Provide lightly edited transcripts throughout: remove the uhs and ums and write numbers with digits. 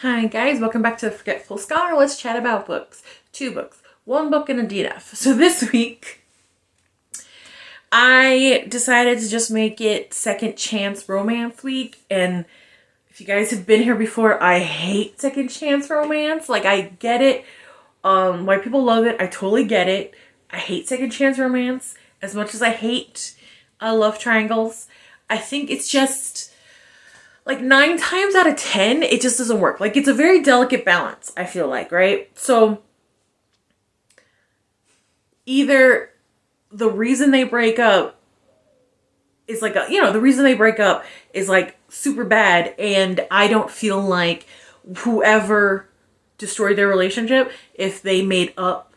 Hi guys, welcome back to the Forgetful Scholar. Let's chat about books. 2 books. 1 book and a DNF. So this week, I decided to just make it Second Chance Romance Week. And if you guys have been here before, I hate Second Chance Romance. Like, I get it. Why people love it, I totally get it. I hate Second Chance Romance as much as I hate love triangles. I think it's just... like 9 times out of 10, it just doesn't work. Like, it's a very delicate balance, I feel like, right? So, either the reason they break up is like, the reason they break up is like super bad, and I don't feel like whoever destroyed their relationship, if they made up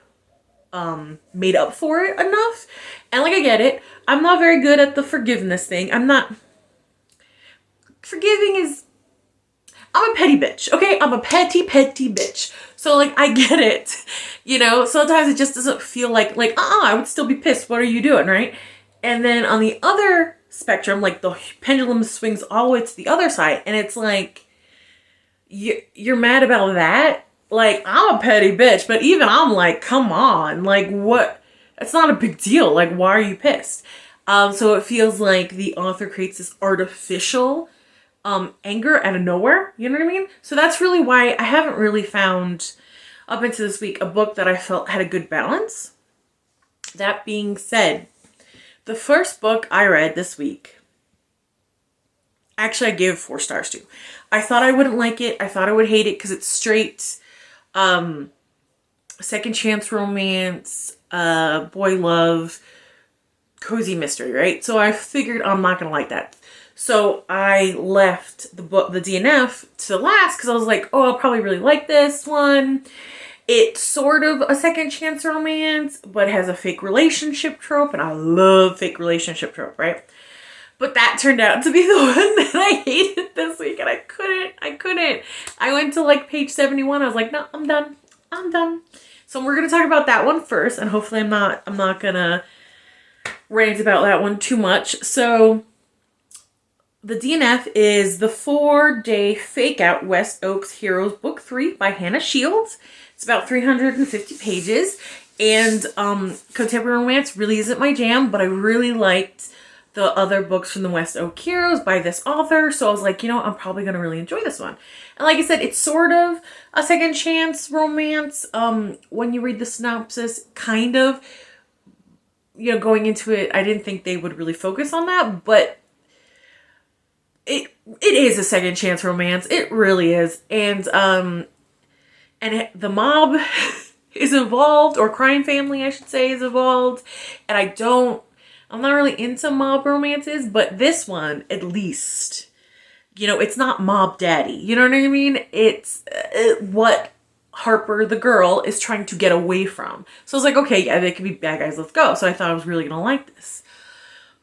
for it enough. And like, I get it. I'm not very good at the forgiveness thing. I'm a petty bitch, okay? I'm a petty bitch. So, like, I get it. Sometimes it just doesn't feel like, I would still be pissed. What are you doing, right? And then on the other spectrum, like, the pendulum swings all the way to the other side. And it's like, you're mad about that? Like, I'm a petty bitch. But even I'm like, come on. Like, what? It's not a big deal. Like, why are you pissed? So it feels like the author creates this artificial anger out of nowhere, you know what I mean? So that's really why I haven't really found, up until this week, a book that I felt had a good balance. That being said, the first book I read this week, actually I gave 4 stars to. I thought I wouldn't like it. I thought I would hate it because it's straight second chance romance, boy love, cozy mystery, right? So I figured I'm not going to like that. So I left the DNF to last because I was like, oh, I'll probably really like this one. It's sort of a second chance romance, but has a fake relationship trope, and I love fake relationship trope, right? But that turned out to be the one that I hated this week, and I couldn't. I went to like page 71. I was like, no, I'm done. So we're gonna talk about that one first, and hopefully I'm not gonna rant about that one too much. So the DNF is The 4-Day Fakeout West Oaks Heroes Book 3 by Hannah Shields. It's about 350 pages. And contemporary romance really isn't my jam, but I really liked the other books from the West Oak Heroes by this author. So I was like, I'm probably going to really enjoy this one. And like I said, it's sort of a second chance romance. When you read the synopsis, kind of, going into it, I didn't think they would really focus on that, but it is a second chance romance. It really is. And the mob is involved, or crime family, I should say, is involved. And I'm not really into mob romances, but this one, at least, it's not mob daddy. You know what I mean? It's what Harper, the girl, is trying to get away from. So I was like, okay, yeah, they could be bad guys. Let's go. So I thought I was really going to like this.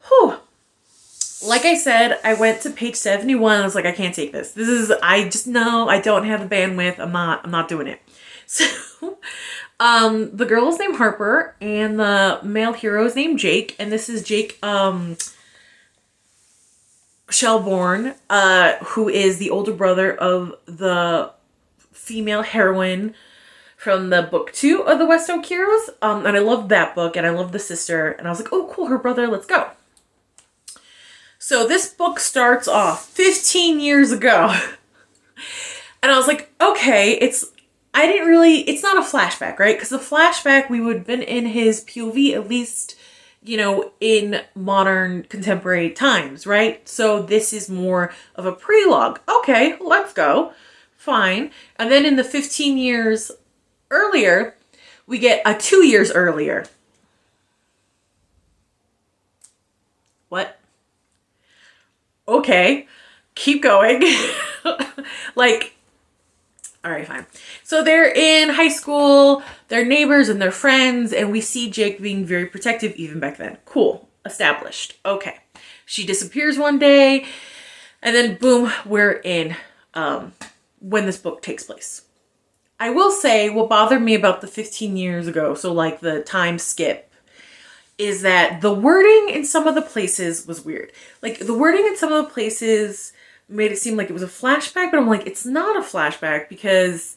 Whew. Like I said, I went to page 71. I was like, I can't take this. I don't have the bandwidth. I'm not doing it. So, the girl is named Harper, and the male hero is named Jake. And this is Jake, Shelbourne, who is the older brother of the female heroine from the book 2 of the West Oak Heroes. And I loved that book, and I loved the sister. And I was like, oh, cool, her brother, let's go. So this book starts off 15 years ago. And I was like, okay, it's not a flashback, right? Because the flashback, we would have been in his POV, at least, in modern contemporary times, right? So this is more of a prelogue. Okay, let's go. Fine. And then in the 15 years earlier, we get a 2 years earlier. What? Okay, keep going. All right, fine. So they're in high school, they're neighbors and they're friends, and we see Jake being very protective even back then. Cool, established. Okay. She disappears one day, and then boom, we're in when this book takes place. I will say what bothered me about the 15 years ago, so like the time skip, is that the wording in some of the places was weird. Like, the wording in some of the places made it seem like it was a flashback, but I'm like, it's not a flashback because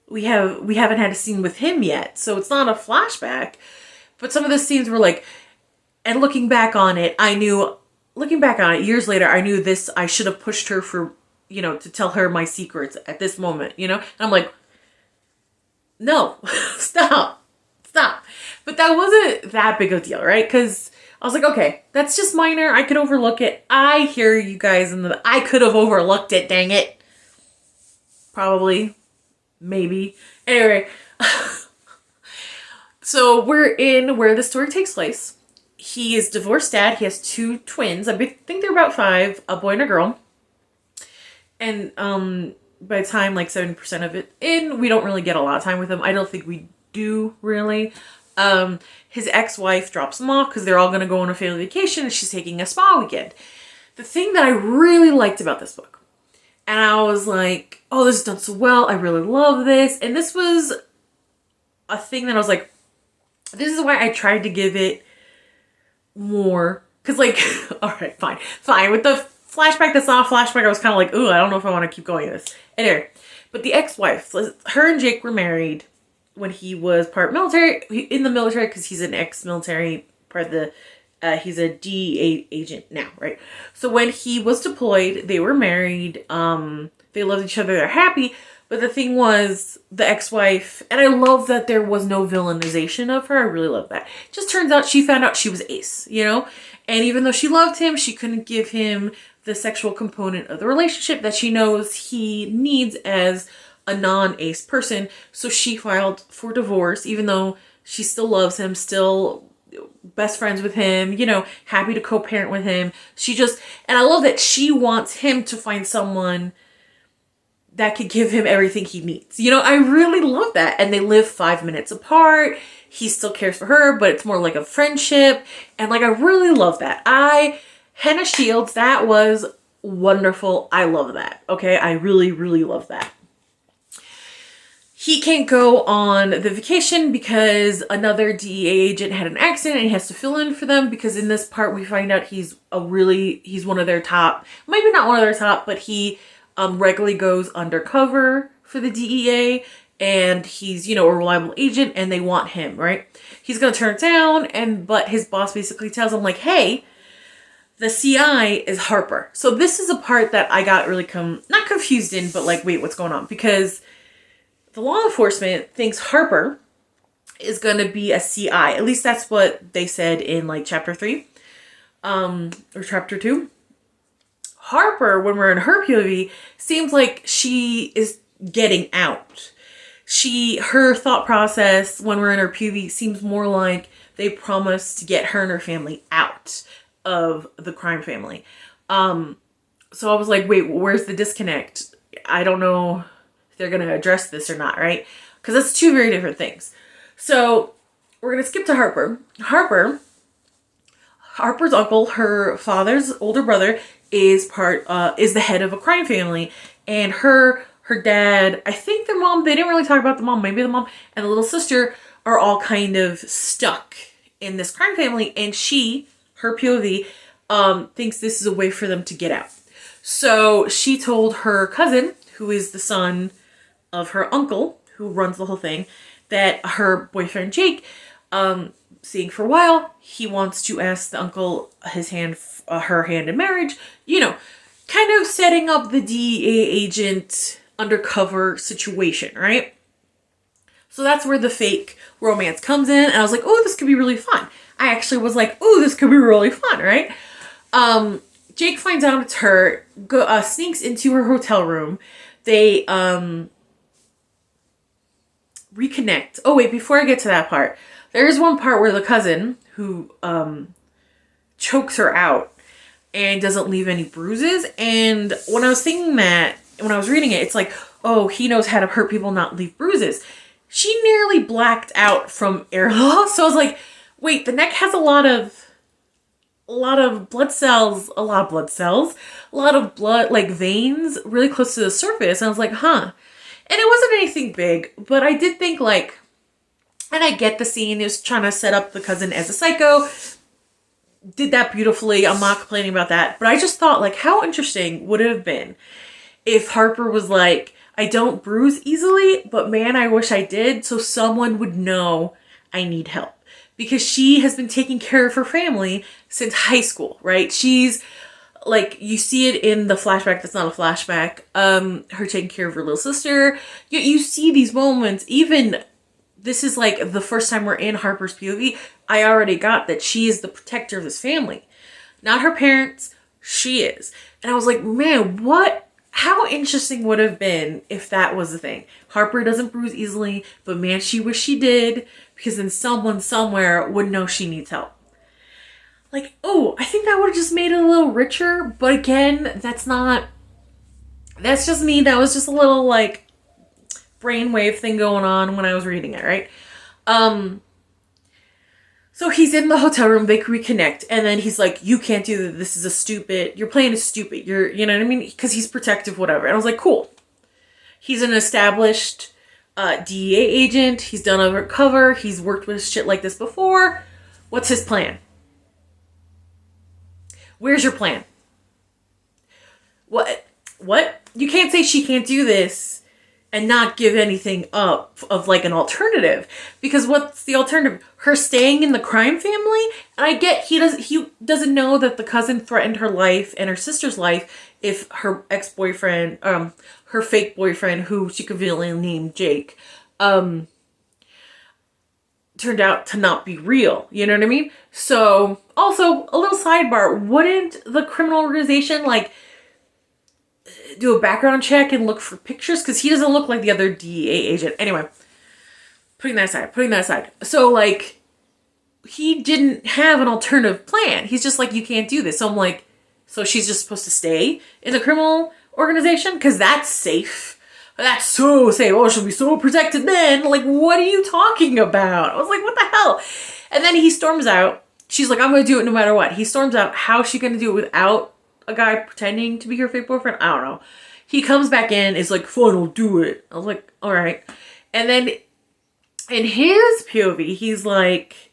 we haven't had a scene with him yet, so it's not a flashback. But some of the scenes were like, and looking back on it years later, I knew this, I should have pushed her for, to tell her my secrets at this moment, and I'm like, no, stop. But that wasn't that big of a deal, right? Because I was like, okay, that's just minor. I could overlook it. I hear you guys I could have overlooked it, dang it. Probably. Maybe. Anyway. So we're in where the story takes place. He is divorced dad. He has 2 twins. I think they're about 5, a boy and a girl. And by the time like 70% of it in, we don't really get a lot of time with them. I don't think we do really. His ex-wife drops him off because they're all going to go on a family vacation and she's taking a spa weekend. The thing that I really liked about this book, and I was like, oh, this is done so well. I really love this. And this was a thing that I was like, this is why I tried to give it more. Because like, all right, fine. With the flashback that's not a flashback, I was kind of like, ooh, I don't know if I want to keep going with this. Anyway, but the ex-wife, her and Jake were married when he was part military, in the military, because he's an ex-military, part of the, he's a DEA agent now, right? So when he was deployed, they were married, they loved each other, they're happy, but the thing was, the ex-wife, and I love that there was no villainization of her, I really love that. It just turns out she found out she was ace, and even though she loved him, she couldn't give him the sexual component of the relationship that she knows he needs as a non-ace person, so she filed for divorce, even though she still loves him, still best friends with him, happy to co-parent with him. And I love that she wants him to find someone that could give him everything he needs. I really love that. And they live 5 minutes apart. He still cares for her, but it's more like a friendship. And like, I really love that. Hannah Shields, that was wonderful. I love that. Okay. I really, really love that. He can't go on the vacation because another DEA agent had an accident and he has to fill in for them, because in this part we find out he's one of their top, maybe not one of their top, but he regularly goes undercover for the DEA, and he's, a reliable agent and they want him, right? He's going to turn it down, but his boss basically tells him like, hey, the CI is Harper. So this is a part that I got really not confused in, but like, wait, what's going on? Because the law enforcement thinks Harper is going to be a CI. At least that's what they said in like chapter 3, or chapter 2. Harper, when we're in her POV, seems like she is getting out. Her thought process when we're in her POV seems more like they promised to get her and her family out of the crime family. So I was like, wait, where's the disconnect? I don't know they're going to address this or not, right? Because that's 2 very different things. So we're going to skip to Harper. Harper's uncle, her father's older brother, is the head of a crime family, and her dad, I think their mom, they didn't really talk about the mom, maybe the mom and the little sister are all kind of stuck in this crime family, and her POV, thinks this is a way for them to get out. So she told her cousin, who is the son of her uncle, who runs the whole thing, that her boyfriend Jake, seeing for a while, he wants to ask the uncle her hand in marriage, kind of setting up the DEA agent undercover situation, right? So that's where the fake romance comes in, and I was like, oh, this could be really fun. I actually was like, oh, this could be really fun, right? Jake finds out it's her, sneaks into her hotel room. They reconnect. Oh wait, before I get to that part, there's one part where the cousin who chokes her out and doesn't leave any bruises. And when I was thinking that, when I was reading it, it's like, oh, he knows how to hurt people, not leave bruises. She nearly blacked out from air loss. So I was like, wait, the neck has a lot of blood cells, a lot of blood, like veins really close to the surface. And I was like, huh. And it wasn't anything big, but I did think like, and I get the scene, it was trying to set up the cousin as a psycho, did that beautifully. I'm not complaining about that. But I just thought, like, how interesting would it have been if Harper was like, I don't bruise easily, but man, I wish I did, so someone would know I need help. Because she has been taking care of her family since high school, right? She's, like, you see it in the flashback that's not a flashback, her taking care of her little sister. You see these moments, even, this is like the first time we're in Harper's POV, I already got that she is the protector of this family. Not her parents, she is. And I was like, man, how interesting would it have been if that was the thing. Harper doesn't bruise easily, but man, she wish she did, because then someone somewhere would know she needs help. Like, oh, I think that would have just made it a little richer, but again, that's just me. That was just a little, like, brainwave thing going on when I was reading it, right? So he's in the hotel room, they reconnect, and then he's like, you can't do this, this is your plan is stupid, you know what I mean? Because he's protective, whatever. And I was like, cool. He's an established DEA agent, he's done undercover, he's worked with shit like this before. What's his plan? Where's your plan? What? You can't say she can't do this and not give anything up of, like, an alternative. Because what's the alternative? Her staying in the crime family? And I get he doesn't know that the cousin threatened her life and her sister's life if her ex-boyfriend, her fake boyfriend, who she conveniently named Jake, turned out to not be real. You know what I mean? So, also, a little sidebar. Wouldn't the criminal organization, like, do a background check and look for pictures? Because he doesn't look like the other DEA agent. Anyway, putting that aside. So, like, he didn't have an alternative plan. He's just like, you can't do this. So I'm like, so she's just supposed to stay in the criminal organization? Because that's safe. That's so safe. Oh, she'll be so protected then. Like, what are you talking about? I was like, what the hell? And then he storms out. She's like, I'm going to do it no matter what. He storms out. How's she going to do it without a guy pretending to be her fake boyfriend? I don't know. He comes back in, is like, fine, I'll do it. I was like, all right. And then in his POV, he's like,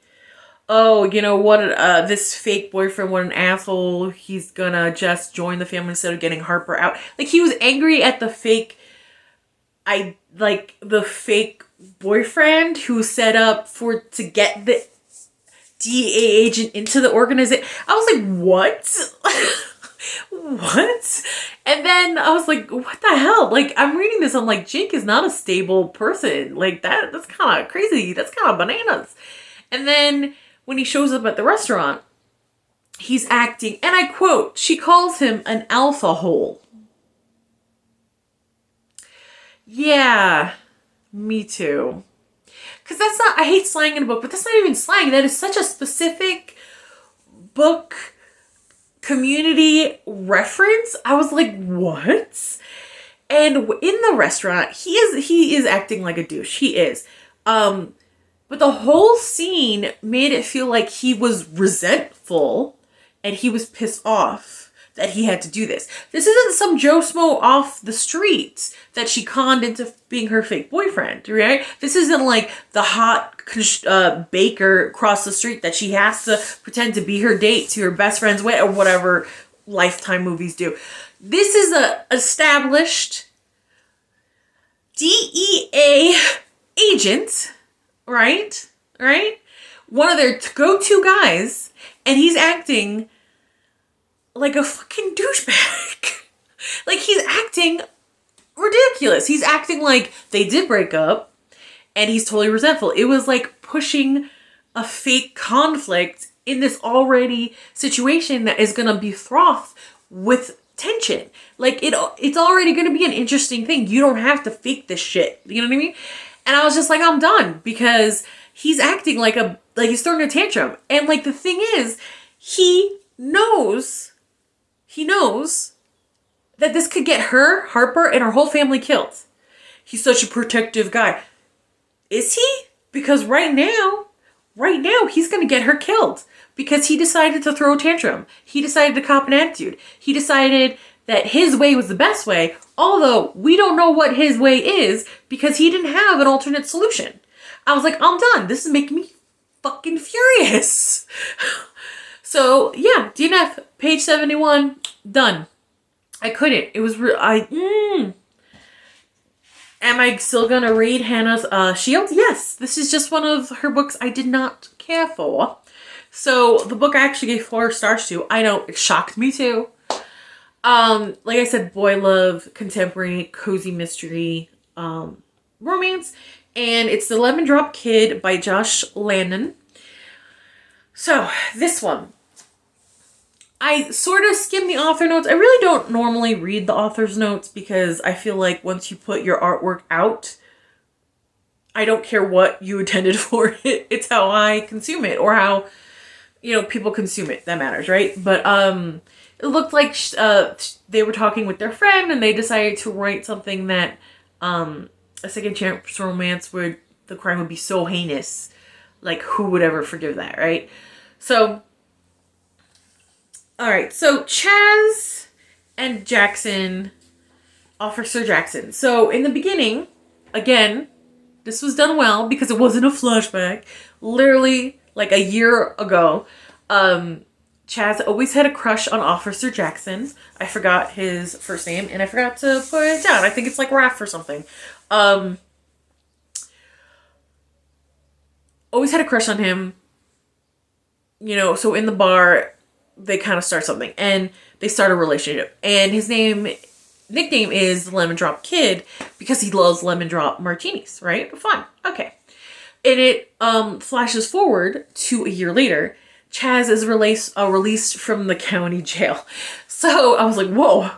oh, you know what, this fake boyfriend, what an asshole. He's gonna just join the family instead of getting Harper out. Like, he was angry at the fake boyfriend who set up to get the DEA agent into the organization. I was like, what? What? And then I was like, what the hell? Like, I'm reading this, I'm like, Jake is not a stable person. Like, that's kind of crazy. That's kind of bananas. And then when he shows up at the restaurant, he's acting, and I quote, she calls him an alpha hole. Yeah, me too. Because that's not, I hate slang in a book, but that's not even slang. That is such a specific book community reference. I was like, what? And in the restaurant, he is acting like a douche. He is. But the whole scene made it feel like he was resentful and he was pissed off that he had to do this. This isn't some Joe Smo off the street that she conned into being her fake boyfriend, right? This isn't like the hot baker across the street that she has to pretend to be her date to her best friend's wedding, or whatever Lifetime movies do. This is a established DEA agent, right? One of their go-to guys, and he's acting like a fucking douchebag. Like, he's acting ridiculous. He's acting like they did break up and he's totally resentful. It was like pushing a fake conflict in this already situation that is going to be fraught with tension. Like, it's already going to be an interesting thing. You don't have to fake this shit. You know what I mean? And I was just like, I'm done, because he's acting like he's throwing a tantrum. And like, the thing is, he knows that this could get her, Harper, and her whole family killed. He's such a protective guy. Is he? Because right now, he's going to get her killed. Because he decided to throw a tantrum. He decided to cop an attitude. He decided that his way was the best way, although we don't know what his way is because he didn't have an alternate solution. I was like, I'm done. This is making me fucking furious. So yeah, DNF, page 71, done. I couldn't. It was Am I still gonna read Hannah's Shield? Yes. This is just one of her books I did not care for. So the book I actually gave 4 stars to. I know, it shocked me too. Like I said, boy love, contemporary, cozy mystery, romance. And it's The Lemon Drop Kid by Josh Lanyon. So this one, I sort of skimmed the author notes. I really don't normally read the author's notes because I feel like once you put your artwork out, I don't care what you intended for it. It's how I consume it, or how, you know, people consume it. That matters, right? But it looked like they were talking with their friend and they decided to write something that a second chance romance where the crime would be so heinous. Like, who would ever forgive that, right? So, all right, so Chaz and Jackson, Officer Jackson. So in the beginning, again, this was done well because it wasn't a flashback. Literally, like a year ago, Chaz always had a crush on Officer Jackson. I forgot his first name and I forgot to put it down. I think it's like Raph or something. Always had a crush on him. You know, so in the bar, they kind of start something and they start a relationship, and his nickname is the Lemon Drop Kid because he loves lemon drop martinis, right? Fun. Okay. And it flashes forward to a year later. Chaz is released from the county jail. So I was like, whoa.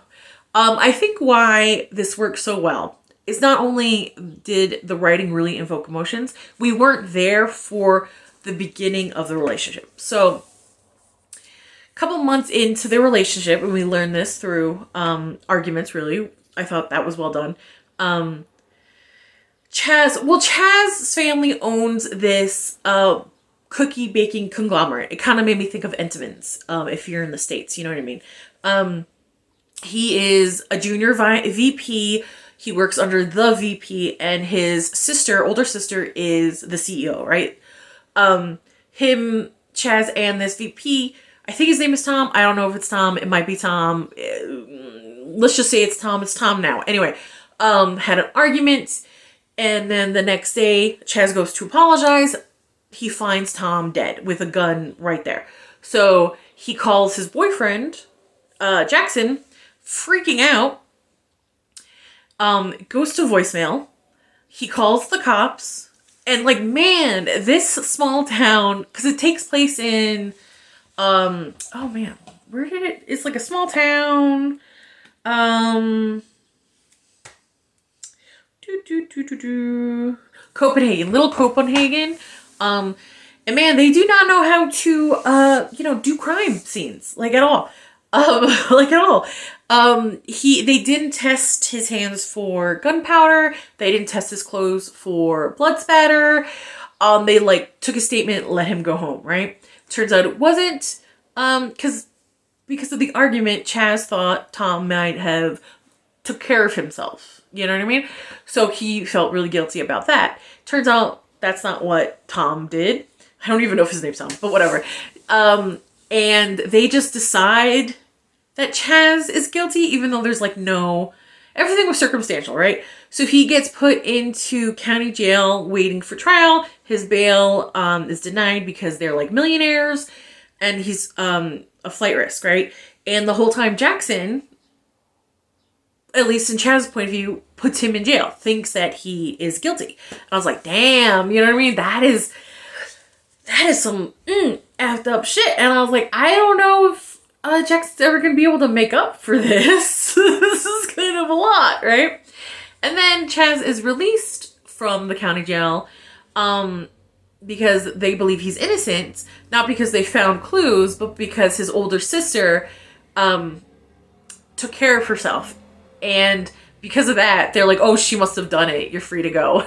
I think why this works so well is not only did the writing really invoke emotions, we weren't there for the beginning of the relationship. So couple months into their relationship, and we learned this through arguments, really. I thought that was well done. Chaz's family owns this cookie baking conglomerate. It kind of made me think of Entenmann's, if you're in the States, you know what I mean? He is a junior VP. He works under the VP, and his older sister, is the CEO, right? Chaz, and this VP, I think his name is Tom. I don't know if it's Tom. It might be Tom. Let's just say it's Tom. It's Tom now. Anyway, had an argument. And then the next day, Chaz goes to apologize. He finds Tom dead with a gun right there. So he calls his boyfriend, Jackson, freaking out. Goes to voicemail. He calls the cops. And like, man, this small town, because it takes place in... oh man, where did it? It's like a small town. Copenhagen, little Copenhagen. And man, they do not know how to, do crime scenes, like at all. Like at all. They didn't test his hands for gunpowder. They didn't test his clothes for blood spatter. They like took a statement, let him go home, right? Turns out it wasn't, because of the argument, Chaz thought Tom might have took care of himself. You know what I mean? So he felt really guilty about that. Turns out that's not what Tom did. I don't even know if his name's Tom, but whatever. And they just decide that Chaz is guilty, even though there's like everything was circumstantial, right? So he gets put into county jail waiting for trial. His bail is denied because they're like millionaires, and he's a flight risk, right? And the whole time Jackson, at least in Chaz's point of view, puts him in jail, thinks that he is guilty. And I was like, damn, you know what I mean? That is some effed up shit. And I was like, I don't know if Jackson's ever going to be able to make up for this. This is kind of a lot, right? And then Chaz is released from the county jail because they believe he's innocent, not because they found clues, but because his older sister took care of herself. And because of that, they're like, oh, she must have done it. You're free to go.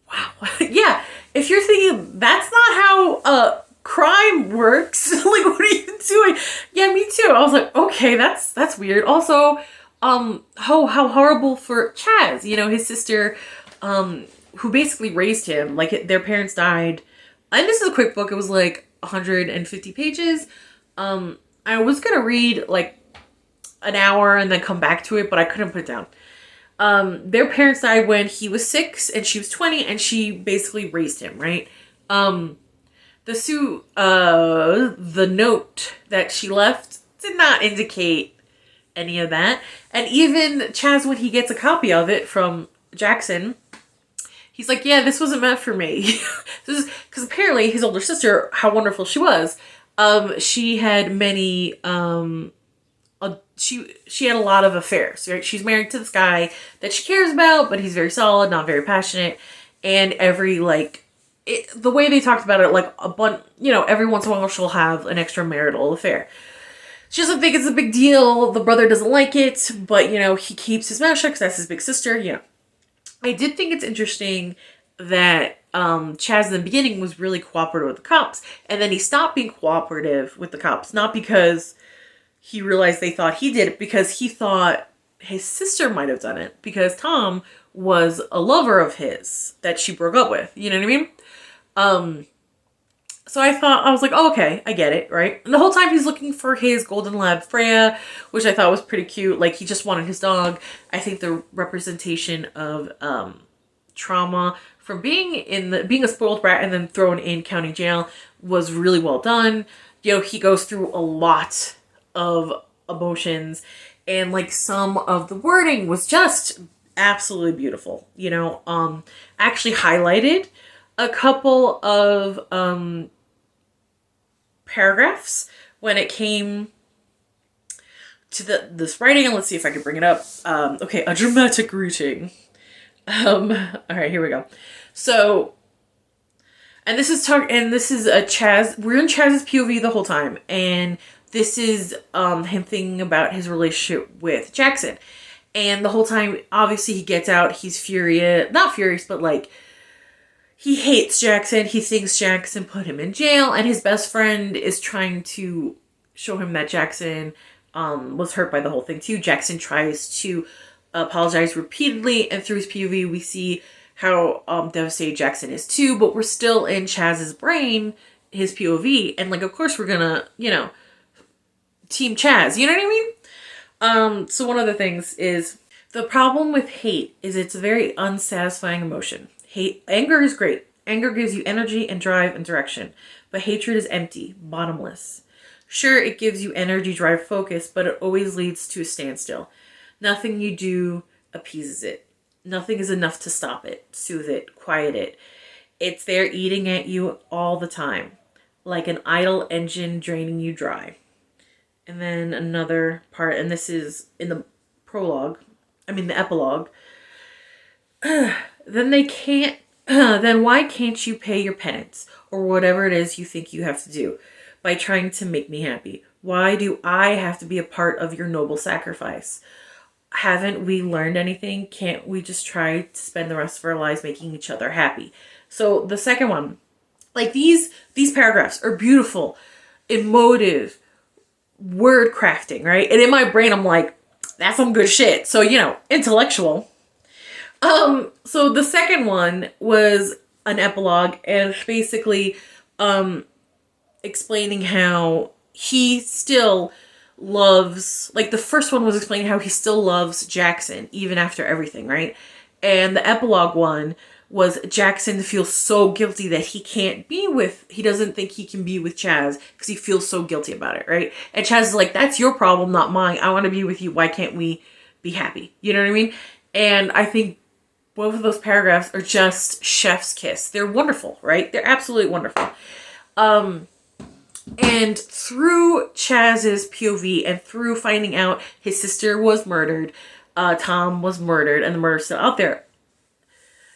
Wow. Yeah. If you're thinking that's not how crime works, like, what are you doing? Yeah, me too. I was like, okay, that's weird. Also, how horrible for Chaz. You know, his sister, who basically raised him, like their parents died And this is a quick book. It was like 150 pages. I was going to read like an hour and then come back to it, but I couldn't put it down. Their parents died when he was 6 and she was 20, and she basically raised him, right? The note that she left did not indicate any of that. And even Chaz, when he gets a copy of it from Jackson, he's like, yeah, this wasn't meant for me. Because apparently his older sister, how wonderful she was, she had many, she had a lot of affairs, right? She's married to this guy that she cares about, but he's very solid, not very passionate. And the way they talked about it, like a bunch, every once in a while she'll have an extramarital affair. She doesn't think it's a big deal. The brother doesn't like it, but, he keeps his mouth shut because that's his big sister, I did think it's interesting that Chaz in the beginning was really cooperative with the cops, and then he stopped being cooperative with the cops, not because he realized they thought he did it, because he thought his sister might have done it, because Tom was a lover of his that she broke up with. You know what I mean? So I was like, oh, okay, I get it, right? And the whole time he's looking for his golden lab, Freya, which I thought was pretty cute. Like, he just wanted his dog. I think the representation of trauma from being a spoiled brat and then thrown in county jail was really well done. He goes through a lot of emotions, and like some of the wording was just absolutely beautiful. Actually highlighted a couple of paragraphs when it came to this writing. And let's see if I can bring it up. Okay, a dramatic greeting. All right, here we go. So, and this is a Chaz. We're in Chaz's POV the whole time, and this is him thinking about his relationship with Jackson. And the whole time, obviously, he gets out. He's not furious, but like, he hates Jackson. He thinks Jackson put him in jail, and his best friend is trying to show him that Jackson was hurt by the whole thing too. Jackson tries to apologize repeatedly, and through his POV, we see how devastated Jackson is too. But we're still in Chaz's brain, his POV, and like, of course, we're gonna, Team Chaz, you know what I mean? So one of the things is, the problem with hate is it's a very unsatisfying emotion. Anger is great. Anger gives you energy and drive and direction, but hatred is empty, bottomless. Sure, it gives you energy, drive, focus, but it always leads to a standstill. Nothing you do appeases it. Nothing is enough to stop it, soothe it, quiet it. It's there eating at you all the time, like an idle engine draining you dry. And then another part, and this is in the epilogue. Then why can't you pay your penance, or whatever it is you think you have to do, by trying to make me happy? Why do I have to be a part of your noble sacrifice? Haven't we learned anything? Can't we just try to spend the rest of our lives making each other happy? So the second one, like, these paragraphs are beautiful, emotive, word crafting, right? And in my brain, I'm like, that's some good shit. So, intellectual. So the second one was an epilogue, and basically, explaining how he still loves, like, the first one was explaining how he still loves Jackson, even after everything, right? And the epilogue one was Jackson feels so guilty that he doesn't think he can be with Chaz because he feels so guilty about it, right? And Chaz is like, that's your problem, not mine. I want to be with you. Why can't we be happy? You know what I mean? And I think both of those paragraphs are just chef's kiss. They're wonderful, right? They're absolutely wonderful. And through Chaz's POV and through finding out his sister was murdered, Tom was murdered, and the murder's still out there.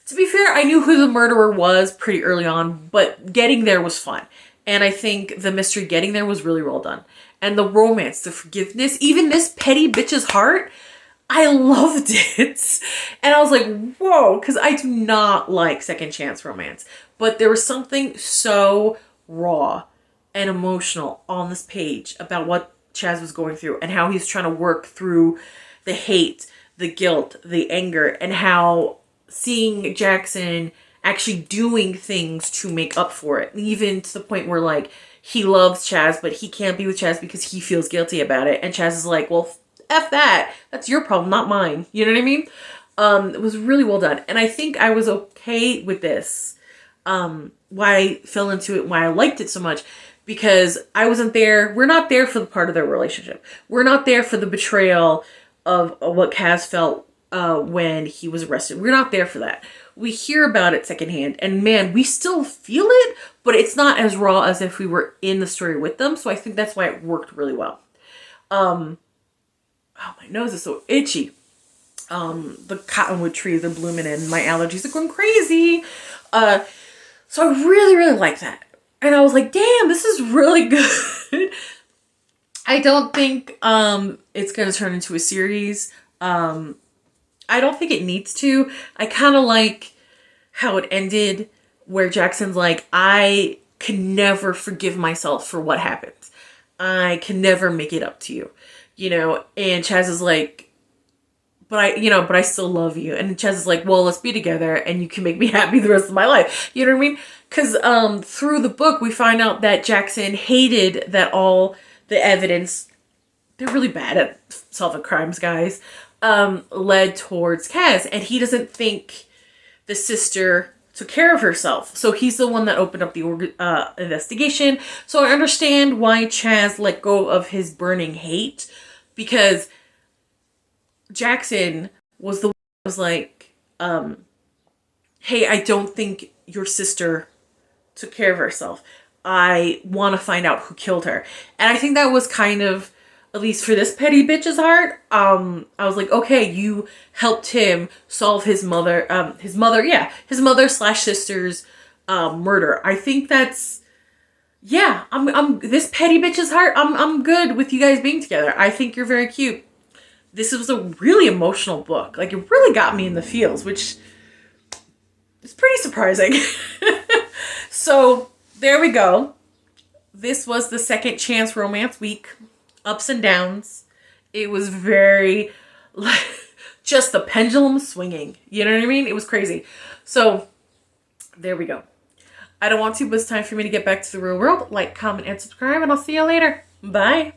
To be fair, I knew who the murderer was pretty early on, but getting there was fun. And I think the mystery getting there was really well done. And the romance, the forgiveness, even this petty bitch's heart, I loved it. And I was like, whoa, because I do not like second chance romance. But there was something so raw and emotional on this page about what Chaz was going through and how he's trying to work through the hate, the guilt, the anger, and how seeing Jackson actually doing things to make up for it. Even to the point where like he loves Chaz, but he can't be with Chaz because he feels guilty about it. And Chaz is like, well, F that. That's your problem, not mine. You know what I mean? It was really well done. And I think I was okay with this. Why I fell into it, why I liked it so much, because I wasn't there. We're not there for the part of their relationship. We're not there for the betrayal of what Kaz felt when he was arrested. We're not there for that. We hear about it secondhand, and man, we still feel it, but it's not as raw as if we were in the story with them. So I think that's why it worked really well. Oh, my nose is so itchy. The cottonwood trees are blooming and my allergies are going crazy. So I really, really like that. And I was like, damn, this is really good. I don't think it's going to turn into a series. I don't think it needs to. I kind of like how it ended, where Jackson's like, I can never forgive myself for what happened. I can never make it up to you, you know? And Chaz is like, but I still love you. And Chaz is like, well, let's be together and you can make me happy the rest of my life. You know what I mean? Because through the book, we find out that Jackson hated that all the evidence, they're really bad at solving crimes, guys, led towards Kaz. And he doesn't think the sister took care of herself. So he's the one that opened up the investigation. So I understand why Chaz let go of his burning hate, because Jackson was the one that was like, hey, I don't think your sister took care of herself. I want to find out who killed her. And I think that was kind of, at least for this petty bitch's heart, I was like, okay, you helped him solve his mother slash sister's murder. I think that's, yeah, I'm this petty bitch's heart. I'm good with you guys being together. I think you're very cute. This was a really emotional book. Like, it really got me in the feels, which is pretty surprising. So there we go. This was the Second Chance Romance Week. Ups and downs. It was very, like, just the pendulum swinging. You know what I mean? It was crazy. So there we go. I don't want to, but it's time for me to get back to the real world. Like, comment, and subscribe, and I'll see you later. Bye.